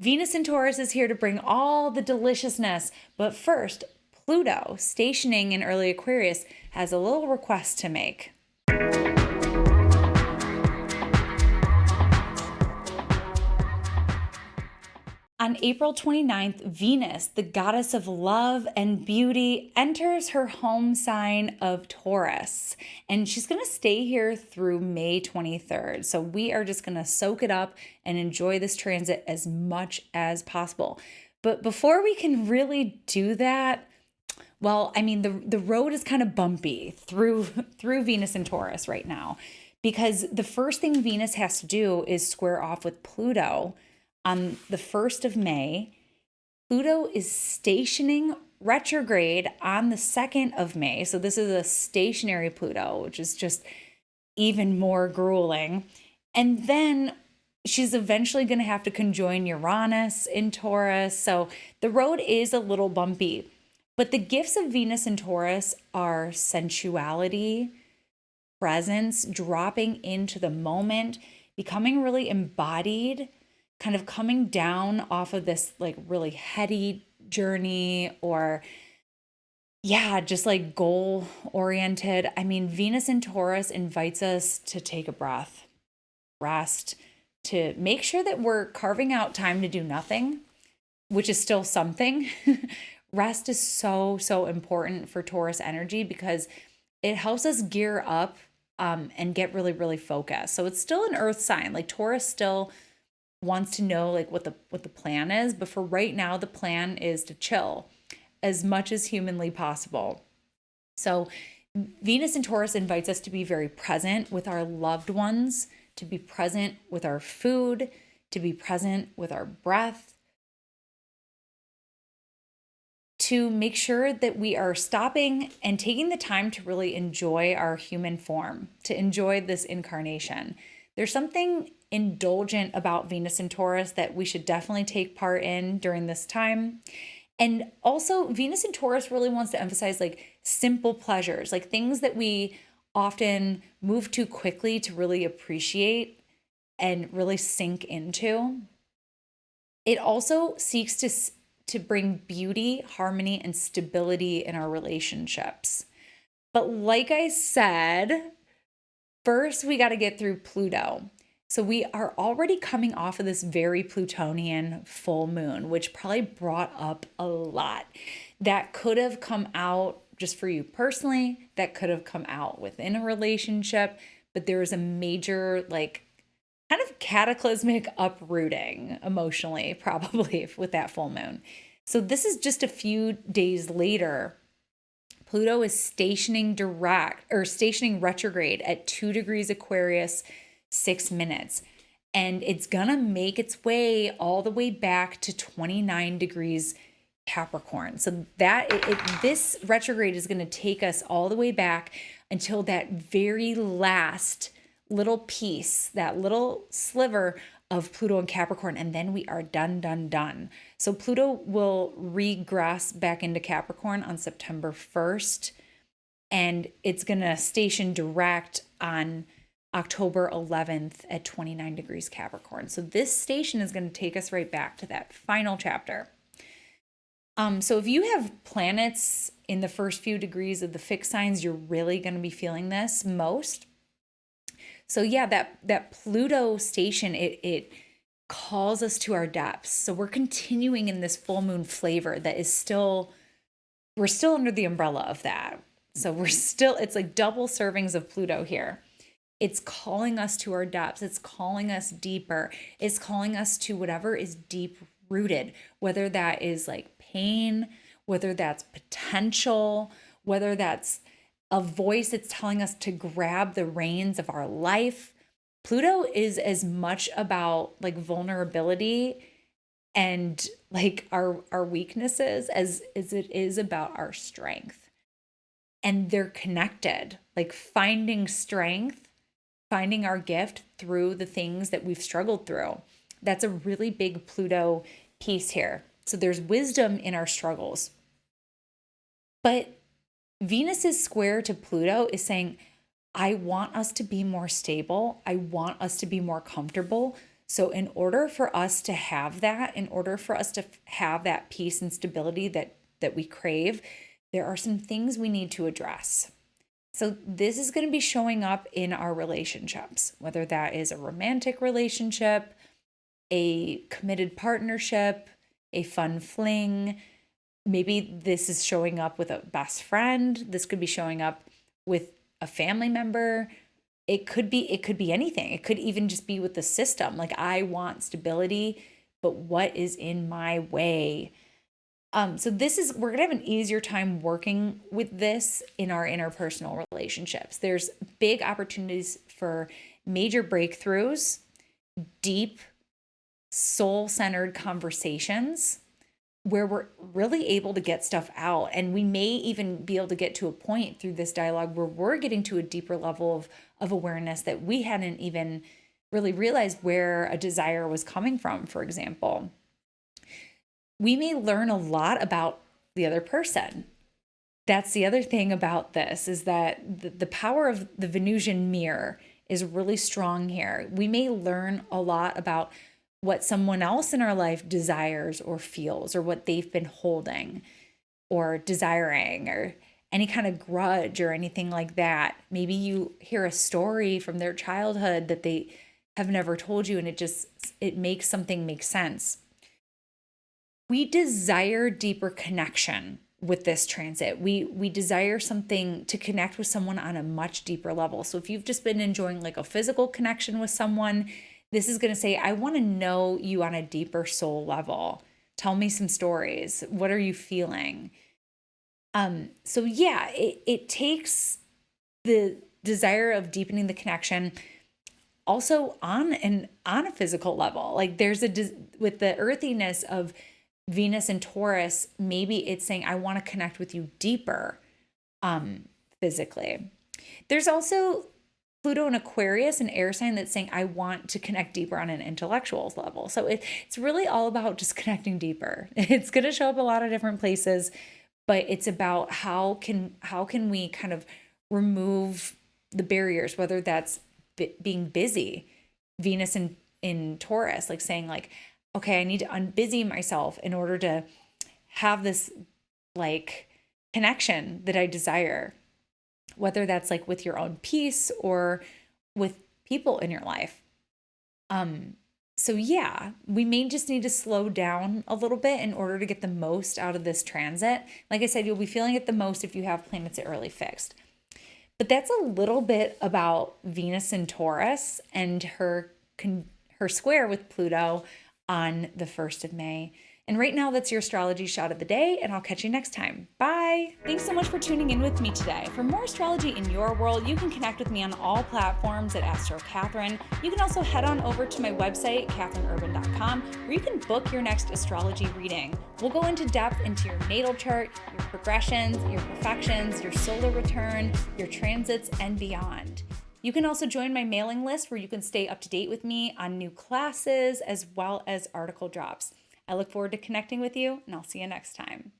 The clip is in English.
Venus in Taurus is here to bring all the deliciousness. But first, Pluto, stationing in early Aquarius, has a little request to make. On April 29th, Venus, the goddess of love and beauty, enters her home sign of Taurus. And she's going to stay here through May 23rd. So we are just going to soak it up and enjoy this transit as much as possible. But before we can really do that, well, I mean, the road is kind of bumpy through Venus and Taurus right now, because the first thing Venus has to do is square off with Pluto on the 1st of May. Pluto is stationing retrograde on the 2nd of May. So this is a stationary Pluto, which is just even more grueling. And then she's eventually going to have to conjoin Uranus in Taurus. So the road is a little bumpy. But the gifts of Venus in Taurus are sensuality, presence, dropping into the moment, becoming really embodied, kind of coming down off of this like really heady journey, or just like goal oriented. I mean, Venus in Taurus invites us to take a breath, rest, to make sure that we're carving out time to do nothing, which is still something. Rest is so, so important for Taurus energy because it helps us gear up and get really, really focused. So it's still an earth sign. Like Taurus still wants to know like what the plan is, but for right now, the plan is to chill as much as humanly possible. So Venus in Taurus invites us to be very present with our loved ones, to be present with our food, to be present with our breath, to make sure that we are stopping and taking the time to really enjoy our human form, to enjoy this incarnation. There's something indulgent about Venus and Taurus that we should definitely take part in during this time. And also, Venus in Taurus really wants to emphasize like simple pleasures, like things that we often move too quickly to really appreciate and really sink into. It also seeks to bring beauty, harmony, and stability in our relationships. But like I said, first we got to get through Pluto. So we are already coming off of this very Plutonian full moon, which probably brought up a lot that could have come out just for you personally, that could have come out within a relationship, but there was a major like kind of cataclysmic uprooting emotionally, probably with that full moon. So this is just a few days later. Pluto is stationing retrograde at 2 degrees Aquarius, 6 minutes. And it's gonna make its way all the way back to 29 degrees Capricorn. So this retrograde is gonna take us all the way back until that very last little piece, that little sliver of Pluto and Capricorn, and then we are done. So Pluto will regress back into Capricorn on September 1st, and it's gonna station direct on October 11th at 29 degrees Capricorn. So this station is gonna take us right back to that final chapter. So if you have planets in the first few degrees of the fixed signs, you're really gonna be feeling this most. So yeah, that Pluto station, it calls us to our depths. So we're continuing in this full moon flavor that is we're still under the umbrella of that. So it's like double servings of Pluto here. It's calling us to our depths. It's calling us deeper. It's calling us to whatever is deep rooted, whether that is like pain, whether that's potential, whether that's a voice that's telling us to grab the reins of our life. Pluto is as much about like vulnerability and like our weaknesses as it is about our strength. And they're connected, like finding strength, finding our gift through the things that we've struggled through. That's a really big Pluto piece here. So there's wisdom in our struggles. But Venus's square to Pluto is saying, I want us to be more stable. I want us to be more comfortable. So in order for us to have that, in order for us to have that peace and stability that we crave, there are some things we need to address. So this is going to be showing up in our relationships, whether that is a romantic relationship, a committed partnership, a fun fling. Maybe this is showing up with a best friend. This could be showing up with a family member. It could be anything. It could even just be with the system. Like, I want stability, but what is in my way? So we're gonna have an easier time working with this in our interpersonal relationships. There's big opportunities for major breakthroughs, deep, soul-centered conversations where we're really able to get stuff out. And we may even be able to get to a point through this dialogue where we're getting to a deeper level of awareness that we hadn't even really realized where a desire was coming from, for example. We may learn a lot about the other person. That's the other thing about this, is that the power of the Venusian mirror is really strong here. We may learn a lot about what someone else in our life desires or feels, or what they've been holding or desiring, or any kind of grudge or anything like that. Maybe you hear a story from their childhood that they have never told you, and it makes something make sense. We desire deeper connection with this transit. We desire something to connect with someone on a much deeper level. So if you've just been enjoying like a physical connection with someone, this is going to say, I want to know you on a deeper soul level. Tell me some stories. What are you feeling? So yeah, it takes the desire of deepening the connection also on a physical level. Like, with the earthiness of Venus and Taurus, maybe it's saying, I want to connect with you deeper, physically. There's also Pluto and Aquarius, an air sign, that's saying, I want to connect deeper on an intellectual level. So it's really all about just connecting deeper. It's going to show up a lot of different places, but it's about how can we kind of remove the barriers, whether that's being busy. Venus in Taurus, like saying like, okay, I need to unbusy myself in order to have this like connection that I desire, whether that's like with your own peace or with people in your life. So yeah, we may just need to slow down a little bit in order to get the most out of this transit. Like I said, you'll be feeling it the most if you have planets at early fixed. But that's a little bit about Venus and Taurus and her square with Pluto on the 1st of May. And right now, that's your astrology shot of the day, and I'll catch you next time. Bye! Thanks so much for tuning in with me today. For more astrology in your world, you can connect with me on all platforms at Astro Catherine. You can also head on over to my website, catherineurban.com, where you can book your next astrology reading. We'll go into depth into your natal chart, your progressions, your profections, your solar return, your transits, and beyond. You can also join my mailing list, where you can stay up to date with me on new classes as well as article drops. I look forward to connecting with you, and I'll see you next time.